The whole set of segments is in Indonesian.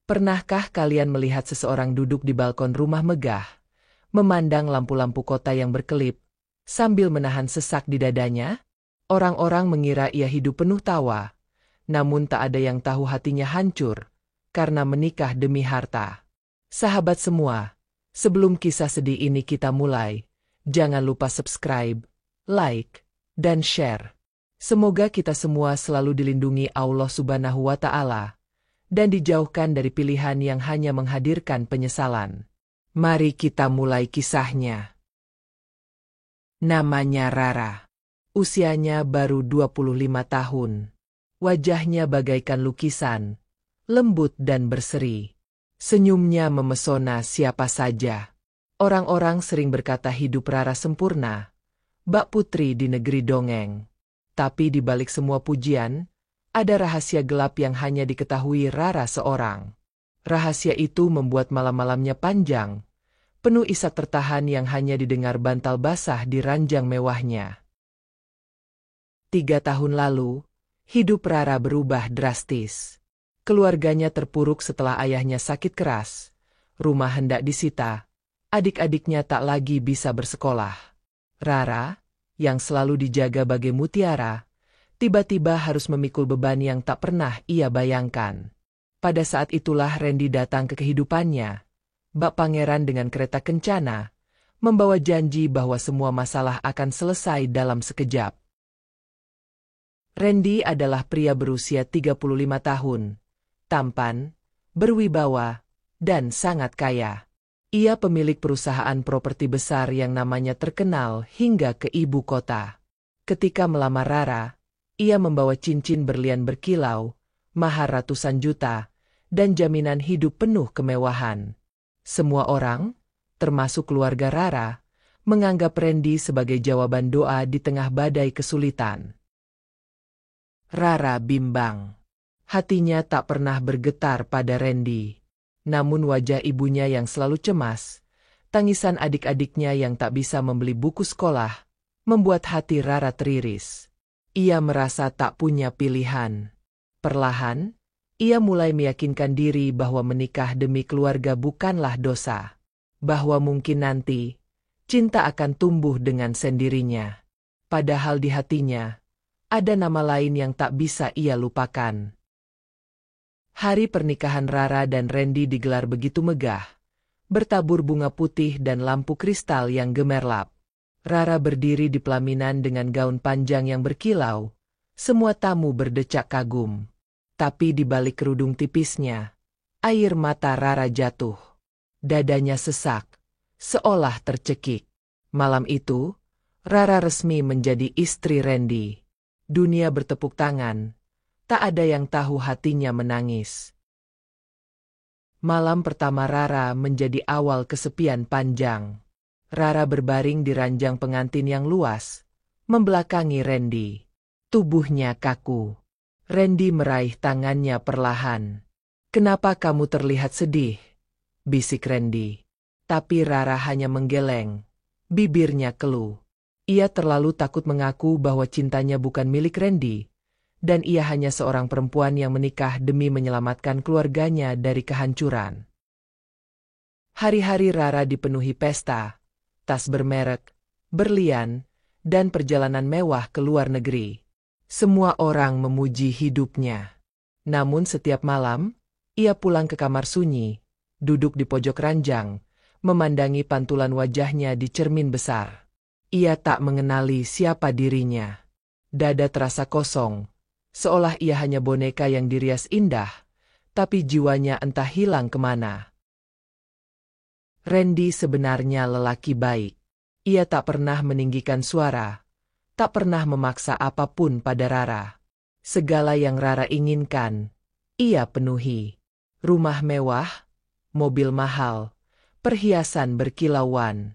Pernahkah kalian melihat seseorang duduk di balkon rumah megah, memandang lampu-lampu kota yang berkelip, sambil menahan sesak di dadanya? Orang-orang mengira ia hidup penuh tawa, namun tak ada yang tahu hatinya hancur, karena menikah demi harta. Sahabat semua, sebelum kisah sedih ini kita mulai, jangan lupa subscribe, like, dan share. Semoga kita semua selalu dilindungi Allah Subhanahu wa Ta'ala dan dijauhkan dari pilihan yang hanya menghadirkan penyesalan. Mari kita mulai kisahnya. Namanya Rara. Usianya baru 25 tahun. Wajahnya bagaikan lukisan, lembut dan berseri. Senyumnya memesona siapa saja. Orang-orang sering berkata hidup Rara sempurna, bak putri di negeri dongeng. Tapi di balik semua pujian, ada rahasia gelap yang hanya diketahui Rara seorang. Rahasia itu membuat malam-malamnya panjang, penuh isak tertahan yang hanya didengar bantal basah di ranjang mewahnya. 3 tahun lalu, hidup Rara berubah drastis. Keluarganya terpuruk setelah ayahnya sakit keras, rumah hendak disita, adik-adiknya tak lagi bisa bersekolah. Rara, yang selalu dijaga bagai mutiara, tiba-tiba harus memikul beban yang tak pernah ia bayangkan. Pada saat itulah Randy datang ke kehidupannya, bak pangeran dengan kereta kencana, membawa janji bahwa semua masalah akan selesai dalam sekejap. Randy adalah pria berusia 35 tahun, tampan, berwibawa, dan sangat kaya. Ia pemilik perusahaan properti besar yang namanya terkenal hingga ke ibu kota. Ketika melamar Rara, ia membawa cincin berlian berkilau, mahar ratusan juta, dan jaminan hidup penuh kemewahan. Semua orang, termasuk keluarga Rara, menganggap Randy sebagai jawaban doa di tengah badai kesulitan. Rara bimbang. Hatinya tak pernah bergetar pada Randy. Namun wajah ibunya yang selalu cemas, tangisan adik-adiknya yang tak bisa membeli buku sekolah, membuat hati Rara teriris. Ia merasa tak punya pilihan. Perlahan, ia mulai meyakinkan diri bahwa menikah demi keluarga bukanlah dosa. Bahwa mungkin nanti, cinta akan tumbuh dengan sendirinya. Padahal di hatinya, ada nama lain yang tak bisa ia lupakan. Hari pernikahan Rara dan Randy digelar begitu megah, bertabur bunga putih dan lampu kristal yang gemerlap. Rara berdiri di pelaminan dengan gaun panjang yang berkilau. Semua tamu berdecak kagum. Tapi di balik kerudung tipisnya, air mata Rara jatuh. Dadanya sesak, seolah tercekik. Malam itu, Rara resmi menjadi istri Randy. Dunia bertepuk tangan, tak ada yang tahu hatinya menangis. Malam pertama Rara menjadi awal kesepian panjang. Rara berbaring di ranjang pengantin yang luas, membelakangi Randy. Tubuhnya kaku. Randy meraih tangannya perlahan. "Kenapa kamu terlihat sedih?" bisik Randy. Tapi Rara hanya menggeleng. Bibirnya keluh. Ia terlalu takut mengaku bahwa cintanya bukan milik Randy, dan ia hanya seorang perempuan yang menikah demi menyelamatkan keluarganya dari kehancuran. Hari-hari Rara dipenuhi pesta, tas bermerek, berlian, dan perjalanan mewah ke luar negeri. Semua orang memuji hidupnya. Namun setiap malam, ia pulang ke kamar sunyi, duduk di pojok ranjang, memandangi pantulan wajahnya di cermin besar. Ia tak mengenali siapa dirinya. Dada terasa kosong, seolah ia hanya boneka yang dirias indah, tapi jiwanya entah hilang kemana. Randy sebenarnya lelaki baik. Ia tak pernah meninggikan suara, tak pernah memaksa apapun pada Rara. Segala yang Rara inginkan, ia penuhi. Rumah mewah, mobil mahal, perhiasan berkilauan.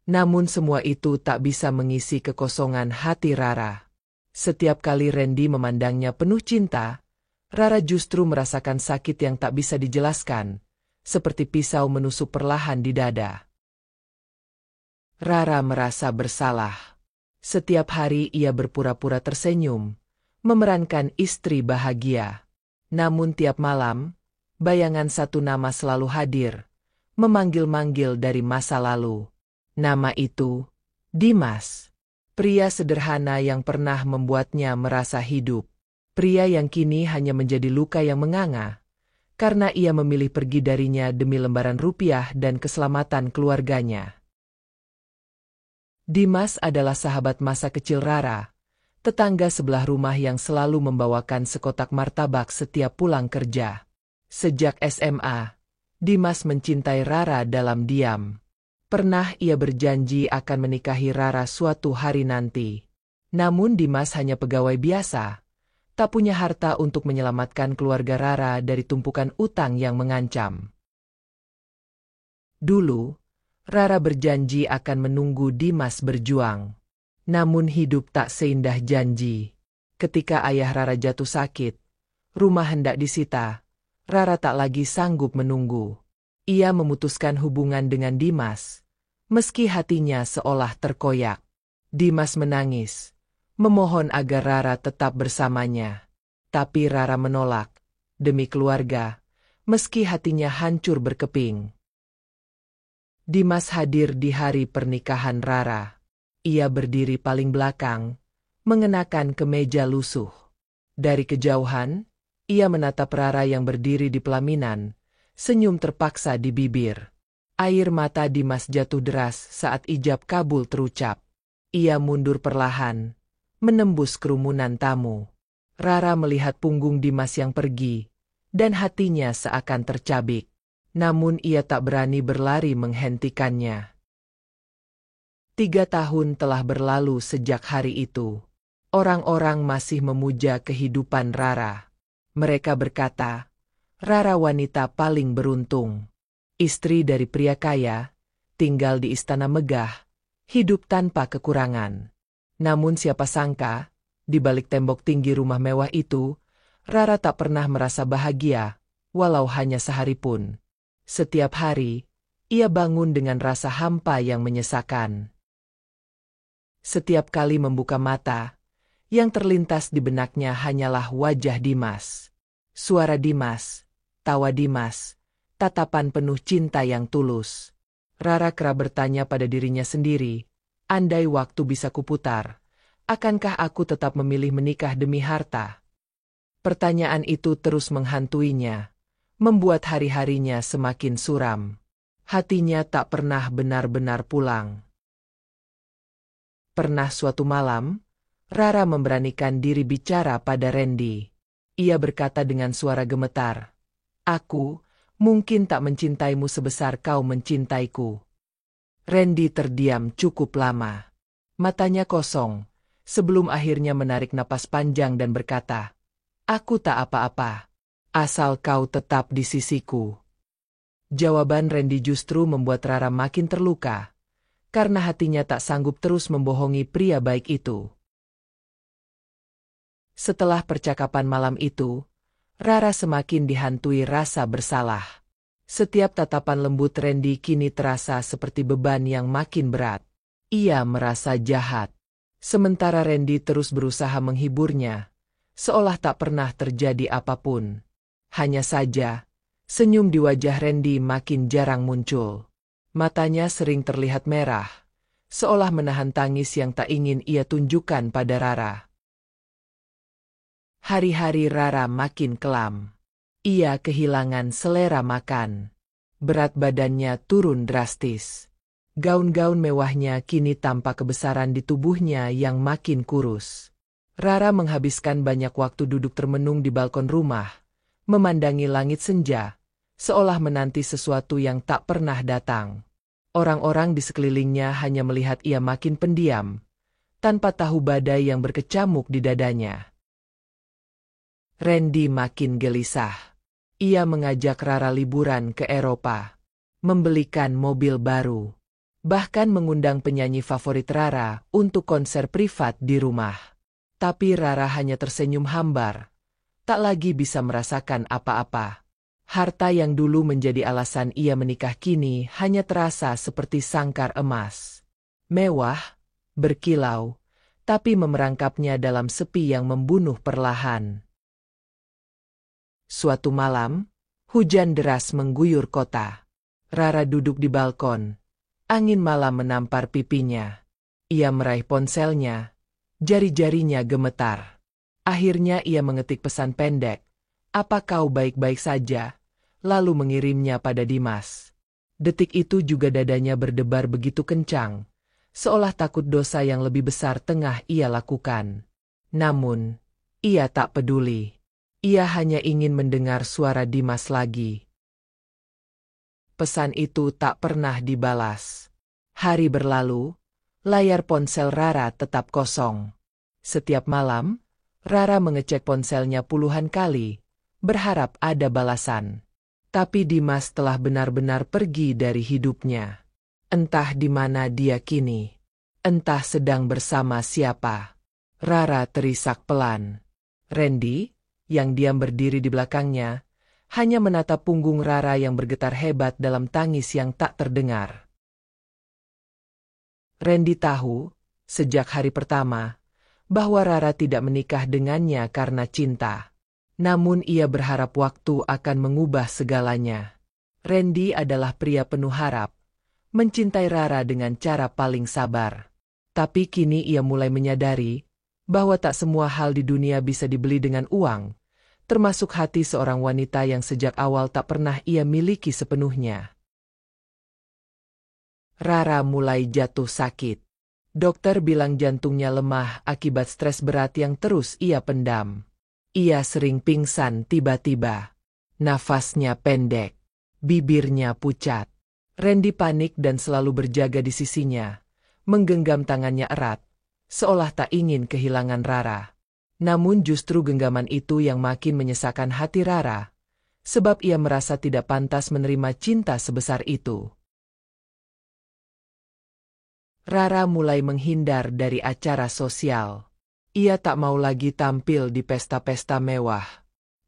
Namun semua itu tak bisa mengisi kekosongan hati Rara. Setiap kali Randy memandangnya penuh cinta, Rara justru merasakan sakit yang tak bisa dijelaskan, seperti pisau menusuk perlahan di dada. Rara merasa bersalah. Setiap hari ia berpura-pura tersenyum, memerankan istri bahagia. Namun tiap malam, Bayangan satu nama selalu hadir, memanggil-manggil dari masa lalu. Nama itu, Dimas. Pria sederhana yang pernah membuatnya merasa hidup. Pria yang kini hanya menjadi luka yang menganga, karena ia memilih pergi darinya demi lembaran rupiah dan keselamatan keluarganya. Dimas adalah sahabat masa kecil Rara, tetangga sebelah rumah yang selalu membawakan sekotak martabak setiap pulang kerja. Sejak SMA, Dimas mencintai Rara dalam diam. Pernah ia berjanji akan menikahi Rara suatu hari nanti. Namun Dimas hanya pegawai biasa, tak punya harta untuk menyelamatkan keluarga Rara dari tumpukan utang yang mengancam. Dulu, Rara berjanji akan menunggu Dimas berjuang. Namun hidup tak seindah janji. Ketika ayah Rara jatuh sakit, rumah hendak disita, Rara tak lagi sanggup menunggu. Ia memutuskan hubungan dengan Dimas, meski hatinya seolah terkoyak. Dimas menangis, memohon agar Rara tetap bersamanya. Tapi Rara menolak, demi keluarga, meski hatinya hancur berkeping. Dimas hadir di hari pernikahan Rara. Ia berdiri paling belakang, mengenakan kemeja lusuh. Dari kejauhan, ia menatap Rara yang berdiri di pelaminan, senyum terpaksa di bibir. Air mata Dimas jatuh deras saat ijab kabul terucap. Ia mundur perlahan, menembus kerumunan tamu. Rara melihat punggung Dimas yang pergi, dan hatinya seakan tercabik. Namun ia tak berani berlari menghentikannya. 3 tahun telah berlalu sejak hari itu. Orang-orang masih memuja kehidupan Rara. Mereka berkata, Rara wanita paling beruntung. Istri dari pria kaya, tinggal di istana megah, hidup tanpa kekurangan. Namun siapa sangka, di balik tembok tinggi rumah mewah itu, Rara tak pernah merasa bahagia, walau hanya sehari pun. Setiap hari, ia bangun dengan rasa hampa yang menyesakan. Setiap kali membuka mata, yang terlintas di benaknya hanyalah wajah Dimas. Suara Dimas, tawa Dimas, tatapan penuh cinta yang tulus. Rara kerap bertanya pada dirinya sendiri, andai waktu bisa kuputar, akankah aku tetap memilih menikah demi harta? Pertanyaan itu terus menghantuinya, membuat hari-harinya semakin suram. Hatinya tak pernah benar-benar pulang. Pernah suatu malam, Rara memberanikan diri bicara pada Randy. Ia berkata dengan suara gemetar, "Aku mungkin tak mencintaimu sebesar kau mencintaiku." Randy terdiam cukup lama. Matanya kosong, sebelum akhirnya menarik napas panjang dan berkata, "Aku tak apa-apa, asal kau tetap di sisiku." Jawaban Randy justru membuat Rara makin terluka, karena hatinya tak sanggup terus membohongi pria baik itu. Setelah percakapan malam itu, Rara semakin dihantui rasa bersalah. Setiap tatapan lembut Randy kini terasa seperti beban yang makin berat. Ia merasa jahat. Sementara Randy terus berusaha menghiburnya, seolah tak pernah terjadi apapun. Hanya saja, senyum di wajah Randy makin jarang muncul. Matanya sering terlihat merah, seolah menahan tangis yang tak ingin ia tunjukkan pada Rara. Hari-hari Rara makin kelam. Ia kehilangan selera makan. Berat badannya turun drastis. Gaun-gaun mewahnya kini tampak kebesaran di tubuhnya yang makin kurus. Rara menghabiskan banyak waktu duduk termenung di balkon rumah, memandangi langit senja, seolah menanti sesuatu yang tak pernah datang. Orang-orang di sekelilingnya hanya melihat ia makin pendiam, tanpa tahu badai yang berkecamuk di dadanya. Randy makin gelisah. Ia mengajak Rara liburan ke Eropa, membelikan mobil baru, bahkan mengundang penyanyi favorit Rara untuk konser privat di rumah. Tapi Rara hanya tersenyum hambar, tak lagi bisa merasakan apa-apa. Harta yang dulu menjadi alasan ia menikah kini hanya terasa seperti sangkar emas. Mewah, berkilau, tapi memerangkapnya dalam sepi yang membunuh perlahan. Suatu malam, Hujan deras mengguyur kota. Rara duduk di balkon. Angin malam menampar pipinya. Ia meraih ponselnya. Jari-jarinya gemetar. Akhirnya ia mengetik pesan pendek. "Apa kau baik-baik saja?" Lalu mengirimnya pada Dimas. Detik itu juga dadanya berdebar begitu kencang, seolah takut dosa yang lebih besar tengah ia lakukan. Namun, ia tak peduli. Ia hanya ingin mendengar suara Dimas lagi. Pesan itu tak pernah dibalas. Hari berlalu, layar ponsel Rara tetap kosong. Setiap malam, Rara mengecek ponselnya puluhan kali, berharap ada balasan. Tapi Dimas telah benar-benar pergi dari hidupnya. Entah di mana dia kini. Entah sedang bersama siapa. Rara terisak pelan. Randy, yang diam berdiri di belakangnya, hanya menatap punggung Rara yang bergetar hebat dalam tangis yang tak terdengar. Randy tahu, sejak hari pertama, bahwa Rara tidak menikah dengannya karena cinta. Namun ia berharap waktu akan mengubah segalanya. Randy adalah pria penuh harap, mencintai Rara dengan cara paling sabar. Tapi kini ia mulai menyadari bahwa tak semua hal di dunia bisa dibeli dengan uang, termasuk hati seorang wanita yang sejak awal tak pernah ia miliki sepenuhnya. Rara mulai jatuh sakit. Dokter bilang jantungnya lemah akibat stres berat yang terus ia pendam. Ia sering pingsan tiba-tiba. Nafasnya pendek. Bibirnya pucat. Randy panik dan selalu berjaga di sisinya, menggenggam tangannya erat, seolah tak ingin kehilangan Rara. Namun justru genggaman itu yang makin menyesakkan hati Rara, sebab ia merasa tidak pantas menerima cinta sebesar itu. Rara mulai menghindar dari acara sosial. Ia tak mau lagi tampil di pesta-pesta mewah.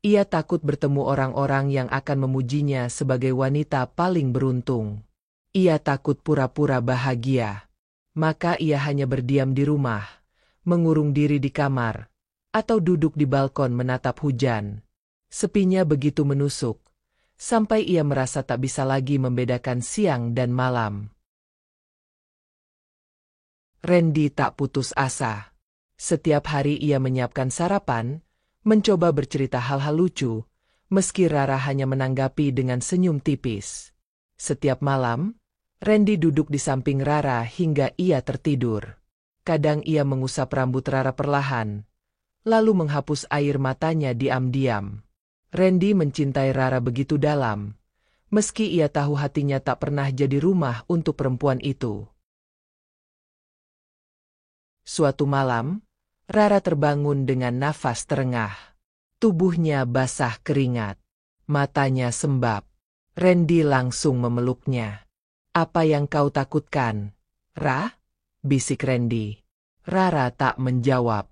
Ia takut bertemu orang-orang yang akan memujinya sebagai wanita paling beruntung. Ia takut pura-pura bahagia. Maka ia hanya berdiam di rumah, mengurung diri di kamar, atau duduk di balkon menatap hujan. Sepinya begitu menusuk, sampai ia merasa tak bisa lagi membedakan siang dan malam. Randy tak putus asa. Setiap hari ia menyiapkan sarapan, mencoba bercerita hal-hal lucu, meski Rara hanya menanggapi dengan senyum tipis. Setiap malam, Randy duduk di samping Rara hingga ia tertidur. Kadang ia mengusap rambut Rara perlahan, lalu menghapus air matanya diam-diam. Randy mencintai Rara begitu dalam, meski ia tahu hatinya tak pernah jadi rumah untuk perempuan itu. Suatu malam, Rara terbangun dengan nafas terengah. Tubuhnya basah keringat. Matanya sembab. Randy langsung memeluknya. "Apa yang kau takutkan, Ra?" bisik Randy. Rara tak menjawab.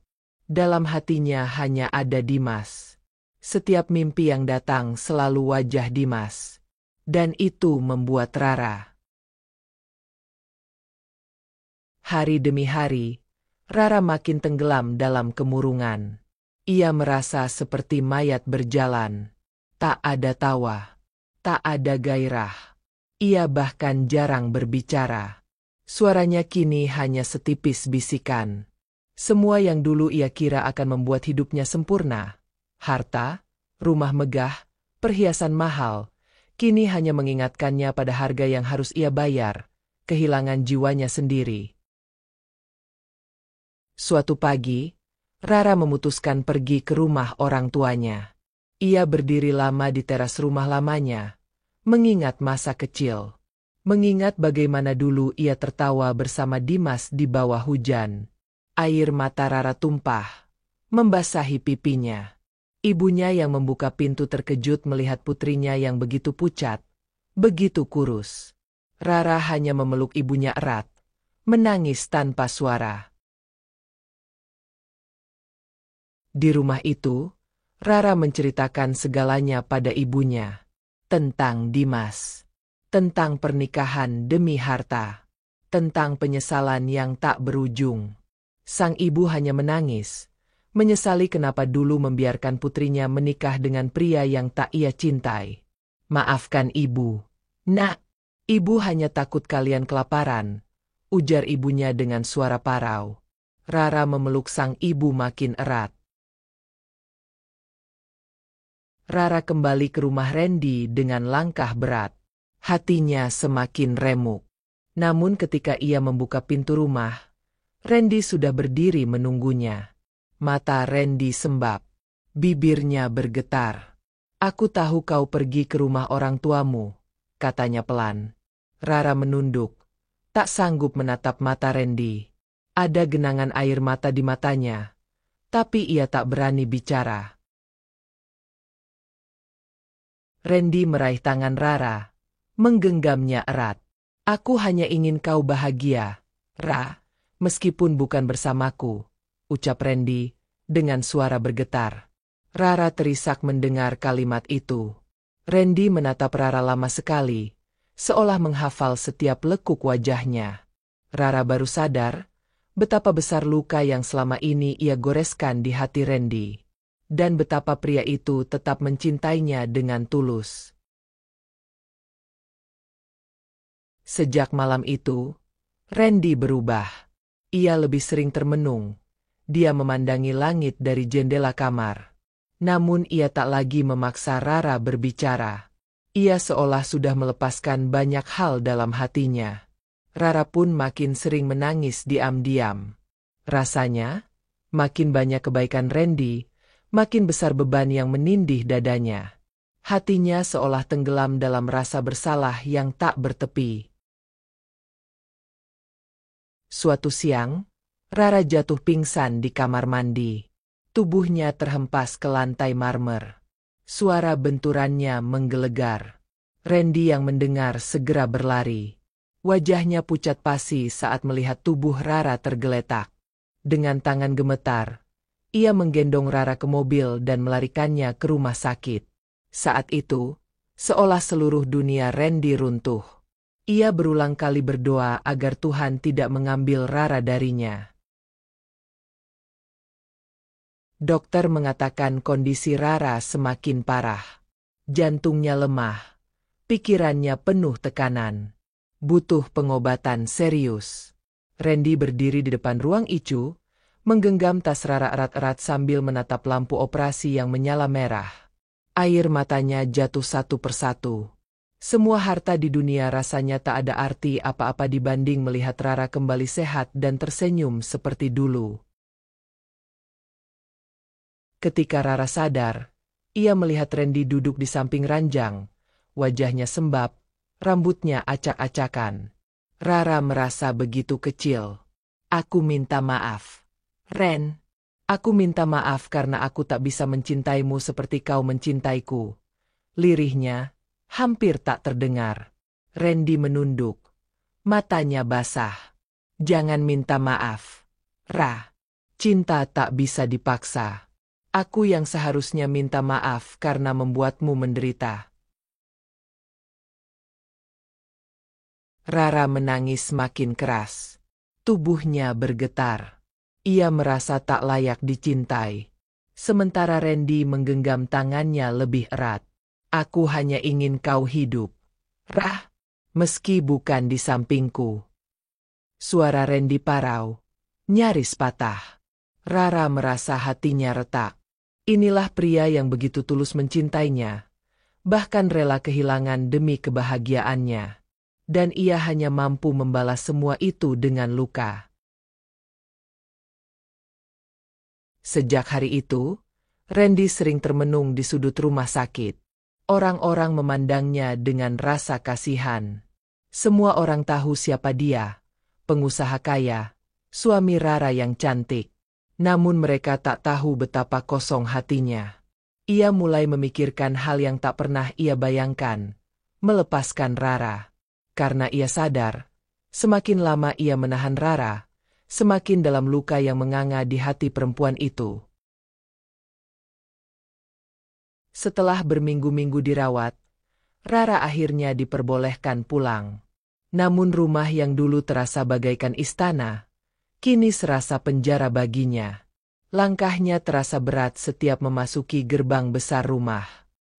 Dalam hatinya hanya ada Dimas. Setiap mimpi yang datang selalu wajah Dimas. Dan itu membuat Rara. Hari demi hari, Rara makin tenggelam dalam kemurungan. Ia merasa seperti mayat berjalan. Tak ada tawa. Tak ada gairah. Ia bahkan jarang berbicara. Suaranya kini hanya setipis bisikan. Semua yang dulu ia kira akan membuat hidupnya sempurna, harta, rumah megah, perhiasan mahal, kini hanya mengingatkannya pada harga yang harus ia bayar, kehilangan jiwanya sendiri. Suatu pagi, Rara memutuskan pergi ke rumah orang tuanya. Ia berdiri lama di teras rumah lamanya, mengingat masa kecil. Mengingat bagaimana dulu ia tertawa bersama Dimas di bawah hujan. Air mata Rara tumpah, membasahi pipinya. Ibunya yang membuka pintu terkejut melihat putrinya yang begitu pucat, begitu kurus. Rara hanya memeluk ibunya erat, menangis tanpa suara. Di rumah itu, Rara menceritakan segalanya pada ibunya. Tentang Dimas. Tentang pernikahan demi harta. Tentang penyesalan yang tak berujung. Sang ibu hanya menangis, menyesali kenapa dulu membiarkan putrinya menikah dengan pria yang tak ia cintai. Maafkan ibu. Nak, ibu hanya takut kalian kelaparan, ujar ibunya dengan suara parau. Rara memeluk sang ibu makin erat. Rara kembali ke rumah Randy dengan langkah berat. Hatinya semakin remuk. Namun ketika ia membuka pintu rumah, Randy sudah berdiri menunggunya. Mata Randy sembab. Bibirnya bergetar. Aku tahu kau pergi ke rumah orang tuamu, katanya pelan. Rara menunduk, tak sanggup menatap mata Randy. Ada genangan air mata di matanya, tapi ia tak berani bicara. Randy meraih tangan Rara, menggenggamnya erat. Aku hanya ingin kau bahagia, Ra, meskipun bukan bersamaku, ucap Randy dengan suara bergetar. Rara terisak mendengar kalimat itu. Randy menatap Rara lama sekali, seolah menghafal setiap lekuk wajahnya. Rara baru sadar betapa besar luka yang selama ini ia goreskan di hati Randy, dan betapa pria itu tetap mencintainya dengan tulus. Sejak malam itu, Randy berubah. Ia lebih sering termenung. Dia memandangi langit dari jendela kamar. Namun ia tak lagi memaksa Rara berbicara. Ia seolah sudah melepaskan banyak hal dalam hatinya. Rara pun makin sering menangis diam-diam. Rasanya, makin banyak kebaikan Randy, makin besar beban yang menindih dadanya. Hatinya seolah tenggelam dalam rasa bersalah yang tak bertepi. Suatu siang, Rara jatuh pingsan di kamar mandi. Tubuhnya terhempas ke lantai marmer. Suara benturannya menggelegar. Randy yang mendengar segera berlari. Wajahnya pucat pasi saat melihat tubuh Rara tergeletak. Dengan tangan gemetar, ia menggendong Rara ke mobil dan melarikannya ke rumah sakit. Saat itu, seolah seluruh dunia Randy runtuh. Ia berulang kali berdoa agar Tuhan tidak mengambil Rara darinya. Dokter mengatakan kondisi Rara semakin parah. Jantungnya lemah, pikirannya penuh tekanan. Butuh pengobatan serius. Randy berdiri di depan ruang ICU, menggenggam tas Rara erat-erat sambil menatap lampu operasi yang menyala merah. Air matanya jatuh satu persatu. Semua harta di dunia rasanya tak ada arti apa-apa dibanding melihat Rara kembali sehat dan tersenyum seperti dulu. Ketika Rara sadar, ia melihat Randy duduk di samping ranjang, wajahnya sembab, rambutnya acak-acakan. Rara merasa begitu kecil. Aku minta maaf. Ren, aku minta maaf karena aku tak bisa mencintaimu seperti kau mencintaiku. Lirihnya hampir tak terdengar. Randy menunduk. Matanya basah. Jangan minta maaf. Ra, cinta tak bisa dipaksa. Aku yang seharusnya minta maaf karena membuatmu menderita. Rara menangis makin keras. Tubuhnya bergetar. Ia merasa tak layak dicintai. Sementara Randy menggenggam tangannya lebih erat. Aku hanya ingin kau hidup, Rah, meski bukan di sampingku. Suara Randy parau, nyaris patah. Rara merasa hatinya retak. Inilah pria yang begitu tulus mencintainya, bahkan rela kehilangan demi kebahagiaannya. Dan ia hanya mampu membalas semua itu dengan luka. Sejak hari itu, Randy sering termenung di sudut rumah sakit. Orang-orang memandangnya dengan rasa kasihan. Semua orang tahu siapa dia, pengusaha kaya, suami Rara yang cantik. Namun mereka tak tahu betapa kosong hatinya. Ia mulai memikirkan hal yang tak pernah ia bayangkan, melepaskan Rara. Karena ia sadar, semakin lama ia menahan Rara, semakin dalam luka yang menganga di hati perempuan itu. Setelah berminggu-minggu dirawat, Rara akhirnya diperbolehkan pulang. Namun rumah yang dulu terasa bagaikan istana, kini serasa penjara baginya. Langkahnya terasa berat setiap memasuki gerbang besar rumah.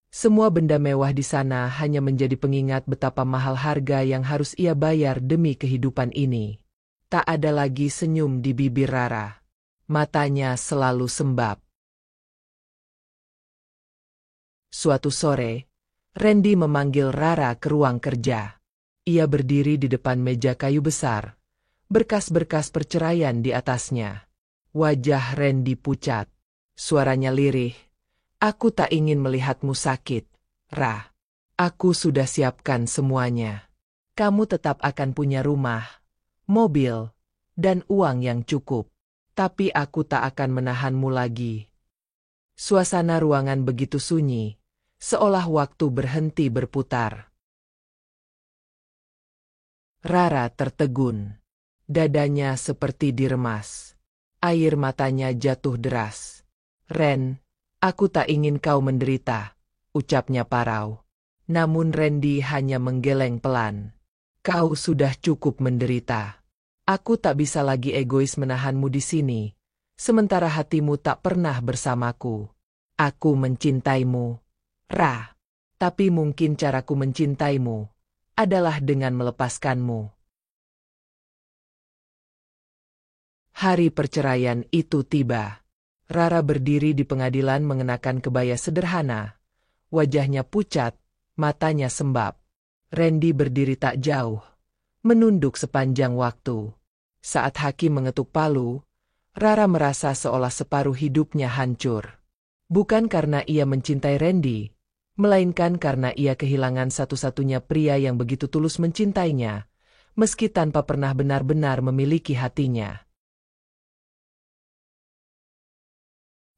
Semua benda mewah di sana hanya menjadi pengingat betapa mahal harga yang harus ia bayar demi kehidupan ini. Tak ada lagi senyum di bibir Rara. Matanya selalu sembab. Suatu sore, Randy memanggil Rara ke ruang kerja. Ia berdiri di depan meja kayu besar, berkas-berkas perceraian di atasnya. Wajah Randy pucat. Suaranya lirih. Aku tak ingin melihatmu sakit, Ra. Aku sudah siapkan semuanya. Kamu tetap akan punya rumah, mobil, dan uang yang cukup. Tapi aku tak akan menahanmu lagi. Suasana ruangan begitu sunyi, seolah waktu berhenti berputar. Rara tertegun. Dadanya seperti diremas. Air matanya jatuh deras. Ren, aku tak ingin kau menderita, ucapnya parau. Namun Randy hanya menggeleng pelan. Kau sudah cukup menderita. Aku tak bisa lagi egois menahanmu di sini, sementara hatimu tak pernah bersamaku. Aku mencintaimu, Ra. Tapi mungkin caraku mencintaimu adalah dengan melepaskanmu. Hari perceraian itu tiba. Rara berdiri di pengadilan mengenakan kebaya sederhana. Wajahnya pucat, matanya sembab. Randy berdiri tak jauh, menunduk sepanjang waktu. Saat hakim mengetuk palu, Rara merasa seolah separuh hidupnya hancur. Bukan karena ia mencintai Randy, melainkan karena ia kehilangan satu-satunya pria yang begitu tulus mencintainya, meski tanpa pernah benar-benar memiliki hatinya.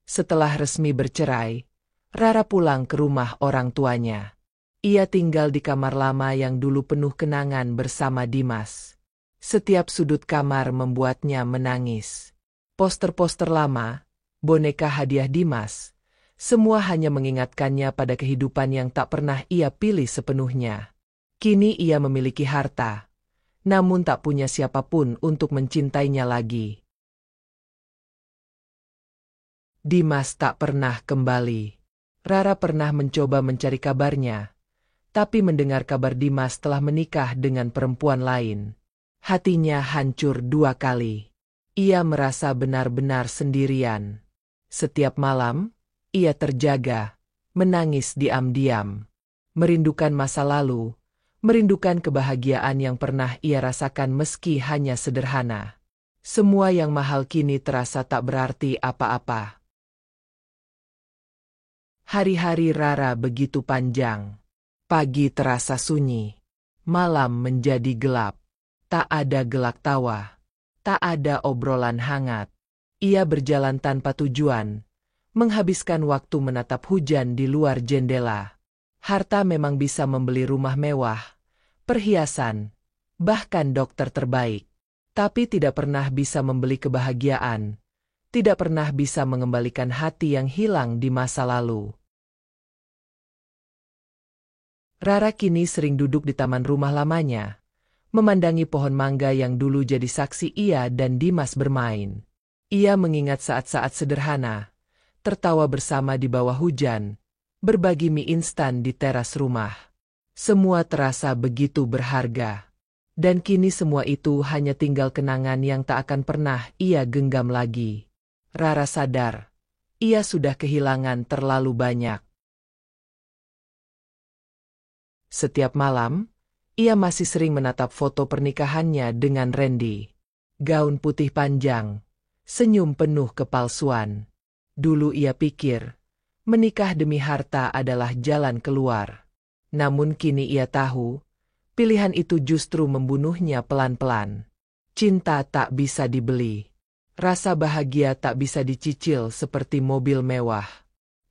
Setelah resmi bercerai, Rara pulang ke rumah orang tuanya. Ia tinggal di kamar lama yang dulu penuh kenangan bersama Dimas. Setiap sudut kamar membuatnya menangis. Poster-poster lama, boneka hadiah Dimas, semua hanya mengingatkannya pada kehidupan yang tak pernah ia pilih sepenuhnya. Kini ia memiliki harta, namun tak punya siapapun untuk mencintainya lagi. Dimas tak pernah kembali. Rara pernah mencoba mencari kabarnya, tapi mendengar kabar Dimas telah menikah dengan perempuan lain, hatinya hancur 2 kali. Ia merasa benar-benar sendirian. Setiap malam, ia terjaga, menangis diam-diam, merindukan masa lalu, merindukan kebahagiaan yang pernah ia rasakan meski hanya sederhana. Semua yang mahal kini terasa tak berarti apa-apa. Hari-hari Rara begitu panjang. Pagi terasa sunyi. Malam menjadi gelap. Tak ada gelak tawa. Tak ada obrolan hangat. Ia berjalan tanpa tujuan, menghabiskan waktu menatap hujan di luar jendela. Harta memang bisa membeli rumah mewah, perhiasan, bahkan dokter terbaik. Tapi tidak pernah bisa membeli kebahagiaan. Tidak pernah bisa mengembalikan hati yang hilang di masa lalu. Rara kini sering duduk di taman rumah lamanya, memandangi pohon mangga yang dulu jadi saksi ia dan Dimas bermain. Ia mengingat saat-saat sederhana, tertawa bersama di bawah hujan, berbagi mie instan di teras rumah. Semua terasa begitu berharga. Dan kini semua itu hanya tinggal kenangan yang tak akan pernah ia genggam lagi. Rara sadar, ia sudah kehilangan terlalu banyak. Setiap malam, ia masih sering menatap foto pernikahannya dengan Randy. Gaun putih panjang, senyum penuh kepalsuan. Dulu ia pikir, menikah demi harta adalah jalan keluar. Namun kini ia tahu, pilihan itu justru membunuhnya pelan-pelan. Cinta tak bisa dibeli. Rasa bahagia tak bisa dicicil seperti mobil mewah.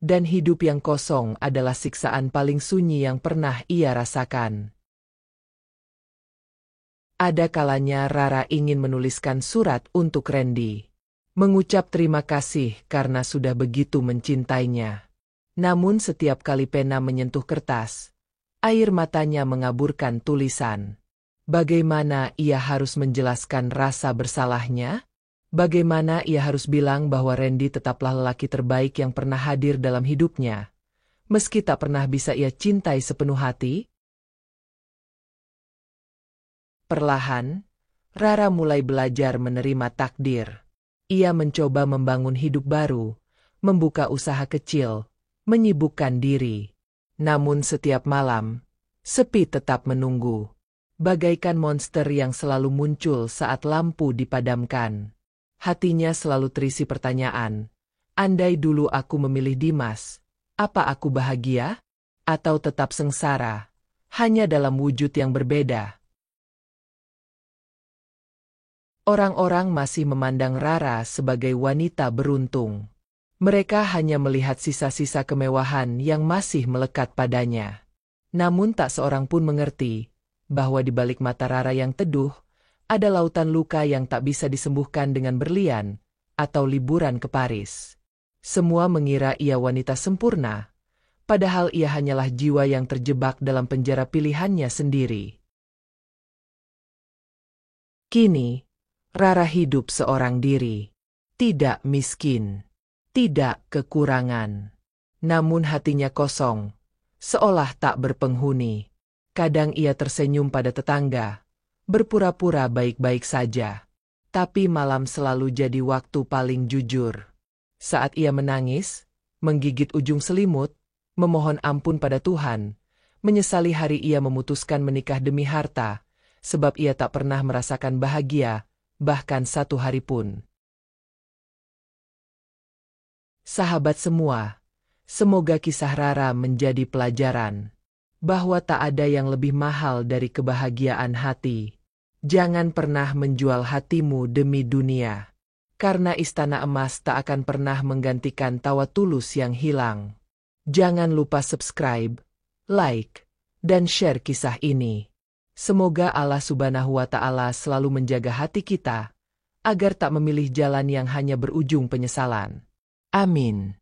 Dan hidup yang kosong adalah siksaan paling sunyi yang pernah ia rasakan. Ada kalanya Rara ingin menuliskan surat untuk Randy, mengucap terima kasih karena sudah begitu mencintainya. Namun setiap kali pena menyentuh kertas, air matanya mengaburkan tulisan. Bagaimana ia harus menjelaskan rasa bersalahnya? Bagaimana ia harus bilang bahwa Randy tetaplah lelaki terbaik yang pernah hadir dalam hidupnya, meski tak pernah bisa ia cintai sepenuh hati? Perlahan, Rara mulai belajar menerima takdir. Ia mencoba membangun hidup baru, membuka usaha kecil, menyibukkan diri. Namun setiap malam, sepi tetap menunggu. Bagaikan monster yang selalu muncul saat lampu dipadamkan. Hatinya selalu terisi pertanyaan. Andai dulu aku memilih Dimas, apa aku bahagia? Atau tetap sengsara? Hanya dalam wujud yang berbeda. Orang-orang masih memandang Rara sebagai wanita beruntung. Mereka hanya melihat sisa-sisa kemewahan yang masih melekat padanya. Namun tak seorang pun mengerti bahwa di balik mata Rara yang teduh, ada lautan luka yang tak bisa disembuhkan dengan berlian atau liburan ke Paris. Semua mengira ia wanita sempurna, padahal ia hanyalah jiwa yang terjebak dalam penjara pilihannya sendiri. Kini, Rara hidup seorang diri, tidak miskin, tidak kekurangan. Namun hatinya kosong, seolah tak berpenghuni. Kadang ia tersenyum pada tetangga, berpura-pura baik-baik saja. Tapi malam selalu jadi waktu paling jujur. Saat ia menangis, menggigit ujung selimut, memohon ampun pada Tuhan, menyesali hari ia memutuskan menikah demi harta, sebab ia tak pernah merasakan bahagia, bahkan satu hari pun. Sahabat semua, semoga kisah Rara menjadi pelajaran bahwa tak ada yang lebih mahal dari kebahagiaan hati. Jangan pernah menjual hatimu demi dunia, karena istana emas tak akan pernah menggantikan tawa tulus yang hilang. Jangan lupa subscribe, like, dan share kisah ini. Semoga Allah Subhanahu wa Ta'ala selalu menjaga hati kita, agar tak memilih jalan yang hanya berujung penyesalan. Amin.